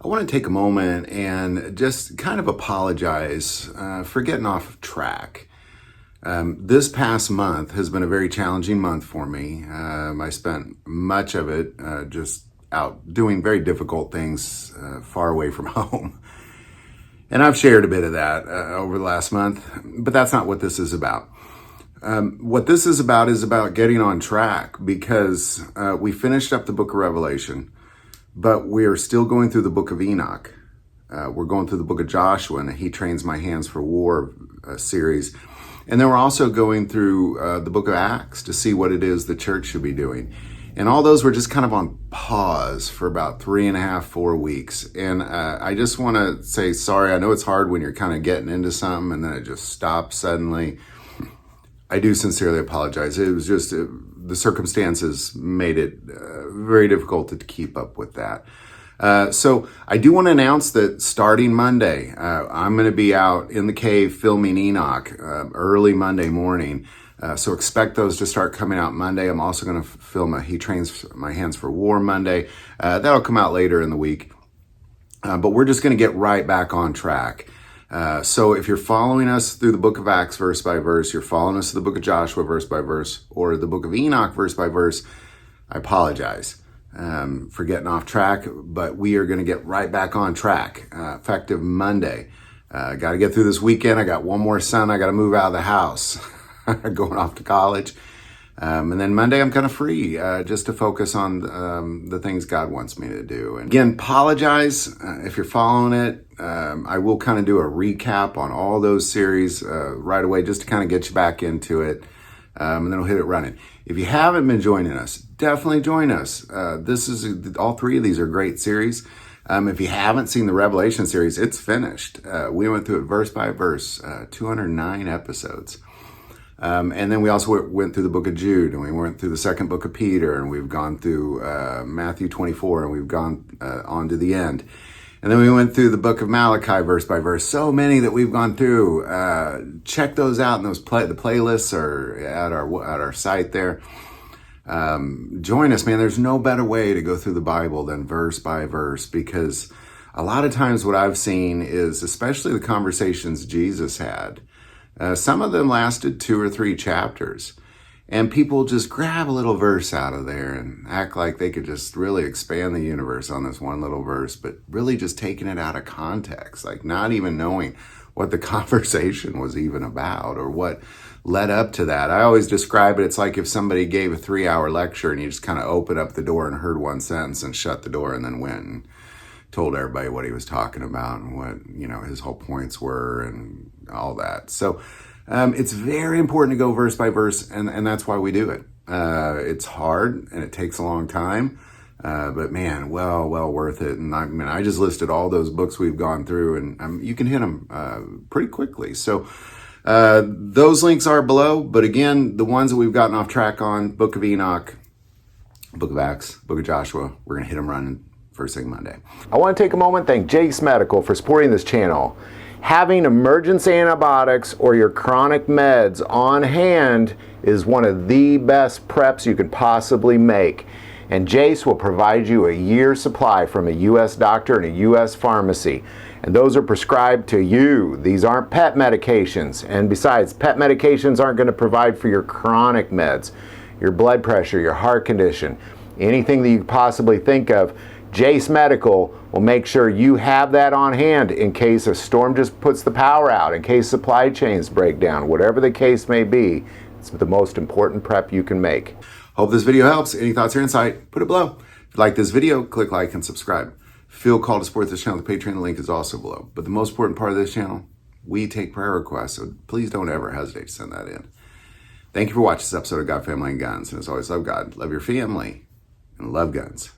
I want to take a moment and just kind of apologize for getting off track. This past month has been a very challenging month for me. I spent much of it just out doing very difficult things far away from home. And I've shared a bit of that over the last month, but that's not what this is about. What this is about getting on track, because we finished up the book of Revelation, but we're still going through the book of Enoch. We're going through the book of Joshua and He Trains My Hands for War series. And then we're also going through the book of Acts to see what it is the church should be doing. And all those were just kind of on pause for about 3.5, 4 weeks. And I just want to say sorry. I know it's hard when you're kind of getting into something and then it just stops suddenly. I do sincerely apologize. It was just the circumstances made it very difficult to keep up with that. So I do want to announce that starting Monday, I'm going to be out in the cave filming Enoch early Monday morning. So expect those to start coming out Monday. I'm also going to film He Trains My Hands for War Monday. That'll come out later in the week. But we're just going to get right back on track. So if you're following us through the book of Acts verse by verse, you're following us through the book of Joshua verse by verse, or the book of Enoch verse by verse, I apologize for getting off track, but we are going to get right back on track, effective Monday. Got to get through this weekend. I got one more son. I got to move out of the house, going off to college. And then Monday I'm kind of free, just to focus on the things God wants me to do. And again, apologize if you're following it. I will kind of do a recap on all those series right away, just to kind of get you back into it. And then we'll hit it running. If you haven't been joining us, definitely join us. All three of these are great series. If you haven't seen the Revelation series, it's finished. We went through it verse by verse, 209 episodes. And then we also went through the book of Jude, and we went through the second book of Peter, and we've gone through Matthew 24, and we've gone on to the end. And then we went through the book of Malachi verse by verse. So many that we've gone through. Check those out, and the playlists are at our site there. Join us, man. There's no better way to go through the Bible than verse by verse, because a lot of times what I've seen is, especially the conversations Jesus had, some of them lasted 2 or 3 chapters, and people just grab a little verse out of there and act like they could just really expand the universe on this one little verse, but really just taking it out of context, like not even knowing what the conversation was even about or what led up to that. I always describe it, it's like if somebody gave a 3-hour lecture and you just kind of opened up the door and heard one sentence and shut the door and then went and told everybody what he was talking about and what, his whole points were and all that. So it's very important to go verse by verse, and that's why we do it. It's hard and it takes a long time, but man, well worth it. And I just listed all those books we've gone through, and you can hit them pretty quickly. So those links are below, but again, the ones that we've gotten off track on, book of Enoch, book of Acts, book of Joshua, we're going to hit them running first thing Monday. I want to take a moment, thank Jake's Medical for supporting this channel. Having emergency antibiotics or your chronic meds on hand is one of the best preps you could possibly make. And Jace will provide you a year's supply from a U.S. doctor and a U.S. pharmacy. And those are prescribed to you. These aren't pet medications. And besides, pet medications aren't going to provide for your chronic meds, your blood pressure, your heart condition, anything that you could possibly think of. Jace Medical will make sure you have that on hand in case a storm just puts the power out, in case supply chains break down, whatever the case may be. It's the most important prep you can make. Hope this video helps. Any thoughts or insight, put it below. If you like this video, click like and subscribe. Feel called to support this channel. The Patreon link is also below. But the most important part of this channel, we take prayer requests, so please don't ever hesitate to send that in. Thank you for watching this episode of God, Family, and Guns. And as always, love God, love your family, and love guns.